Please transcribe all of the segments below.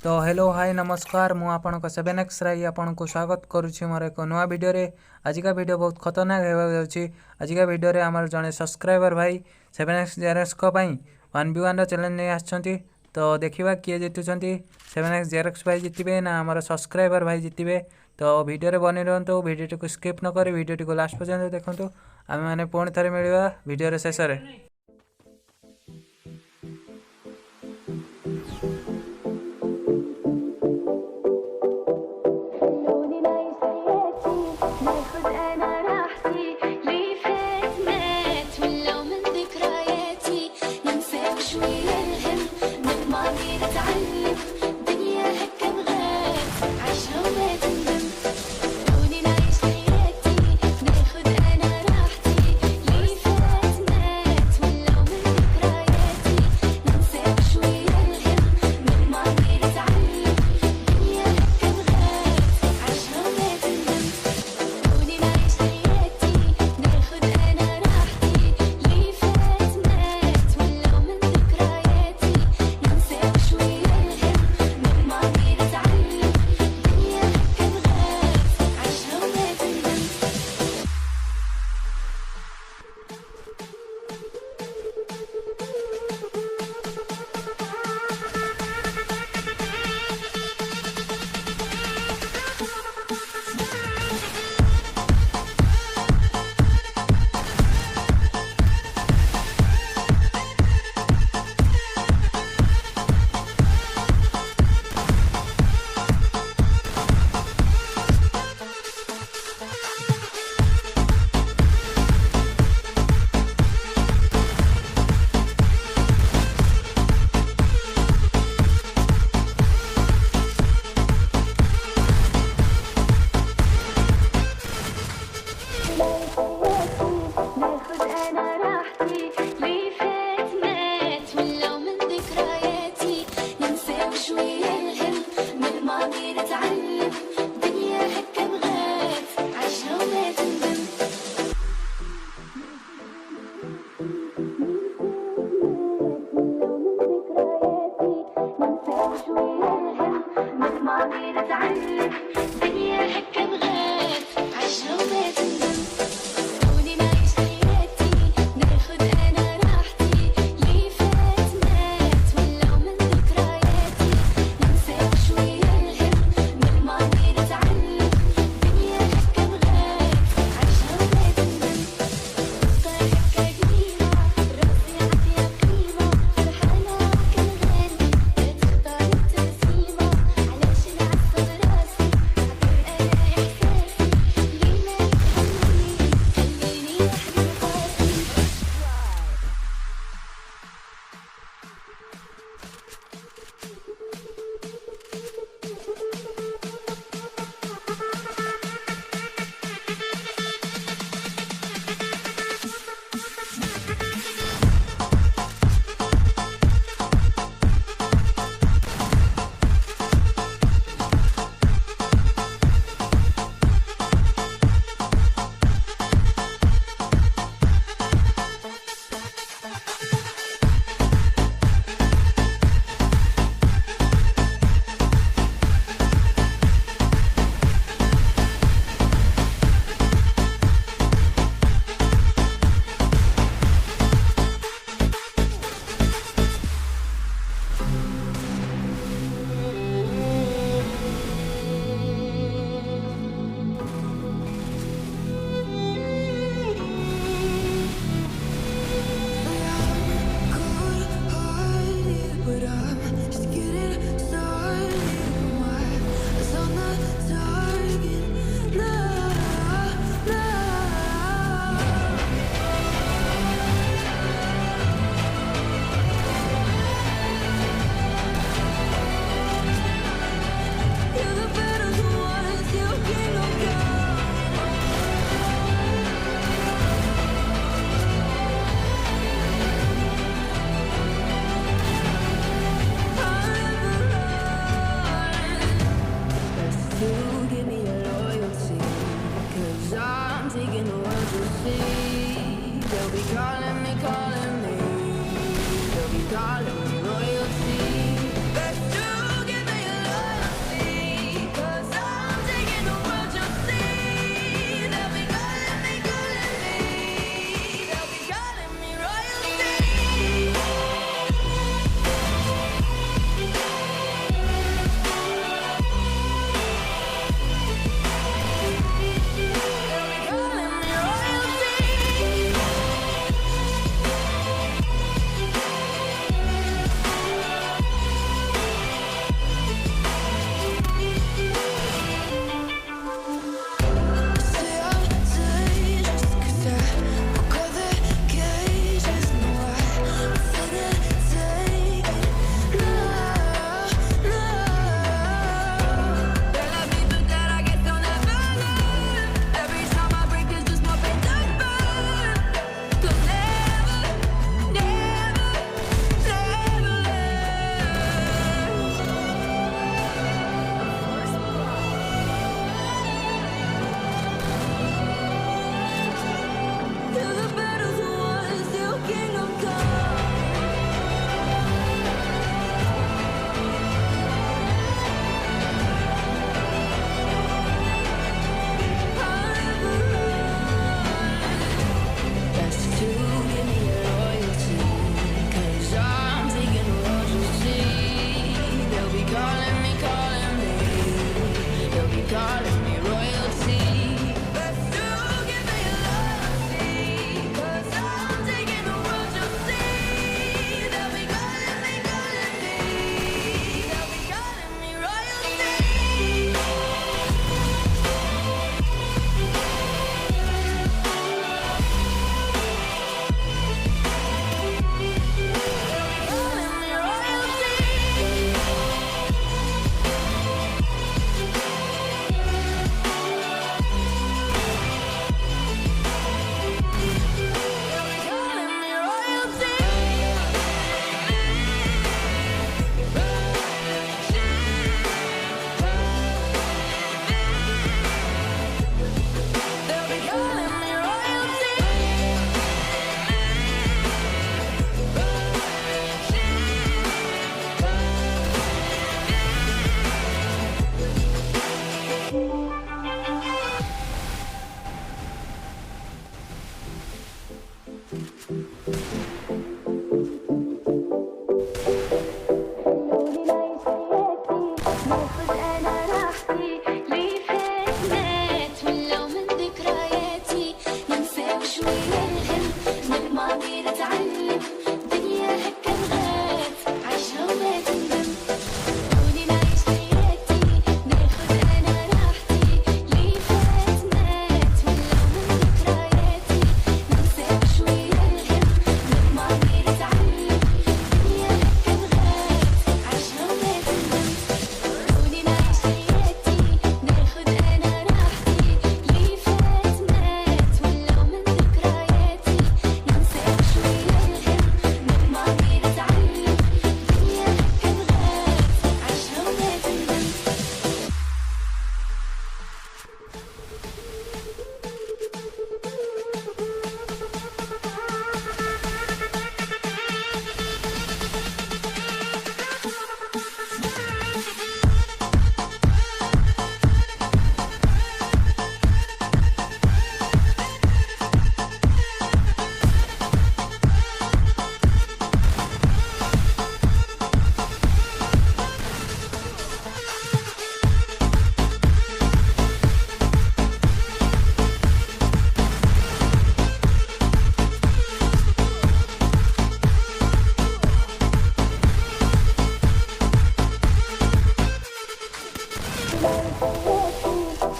तो hello hi नमस्कार मु आपन 7x राई आपन को स्वागत करुछि मोर एक नया वीडियो रे। आज का वीडियो बहुत खतरनाक हेबा जाउछि। आज का वीडियो रे हमर जने सब्सक्राइबर भाई 7x जेरक्स को पई 1v1 रो चैलेंज नै आछंती। तो देखिबा किए जितुछंती 7x जेरक्स भाई जितिबे ना हमर सब्सक्राइबर भाई जितिबे। तो वीडियो रे बनि रहंतो, वीडियो को स्किप न करी वीडियो को लास्ट पर्यंत देखंतु। आमे माने पुणी थरे मिलवा वीडियो रे शेष रे।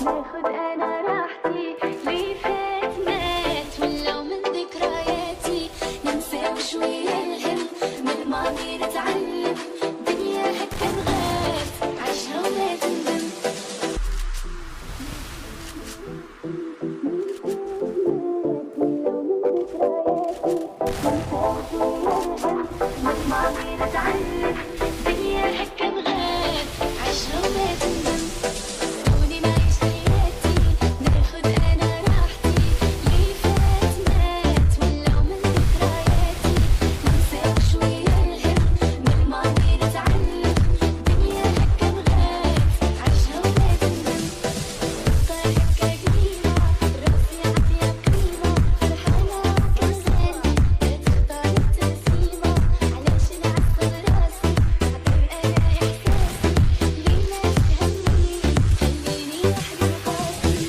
ناخد انا راحتي اللي فات مات ولو من ذكرياتي ننسى وشوية الهم من الماضي نتعلم دنيا هكا نغات عيشها ولا تندم من الماضي نتعلم دنيا هكا نغات عيشها ولا تندم خلوني نعيش حياتي ناخد انا راحتي اللي فات مات ولو من ذكرياتي ننسى شوية الهم من الماضي نتعلم دنيا هكا نغات عيشها ولا تندم طاير هكا قديمة راسي عطيها قيمة فرحانة كنسان لا تختار التسليمة علاش نعصب راسي عطير انا احساسي اللي ما يفهمني خليني وحدي قاسي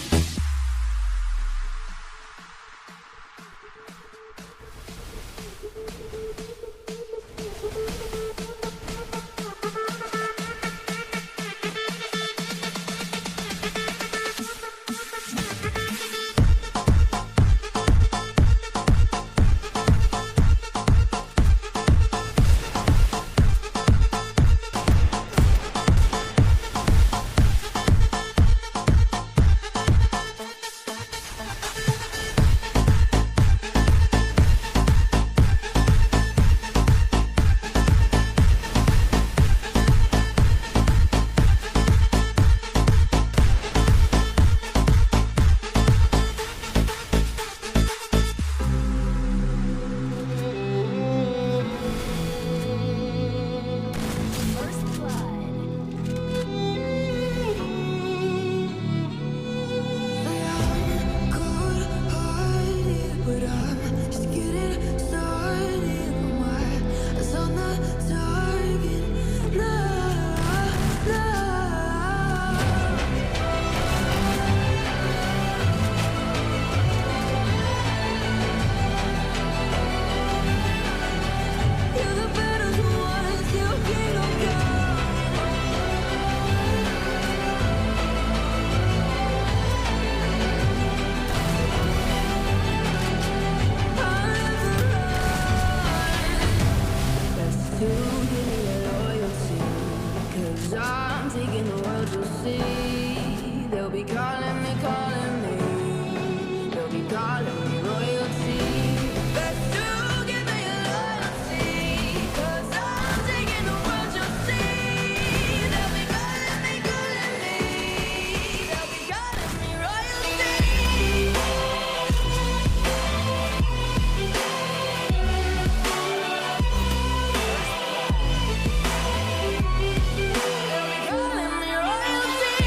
First blood. But I'm just getting started. My eyes on the target. Love, love. You're the better ones. You can't go. Best to give me your loyalty, 'cause I'm taking the world, you'll see. They'll be calling me, they'll be calling me royalty. Best to give me your loyalty, 'cause I'm taking the world, you'll see. They'll be calling me, they'll be calling me royalty. Calling me royalty.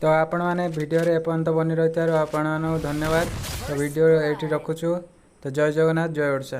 तो आपण मैंने वीडियो एपर्यंत बनी रही आपण धन्यवाद। तो वीडियो ये रखुचु। तो जय जगन्नाथ, जय ओडिशा।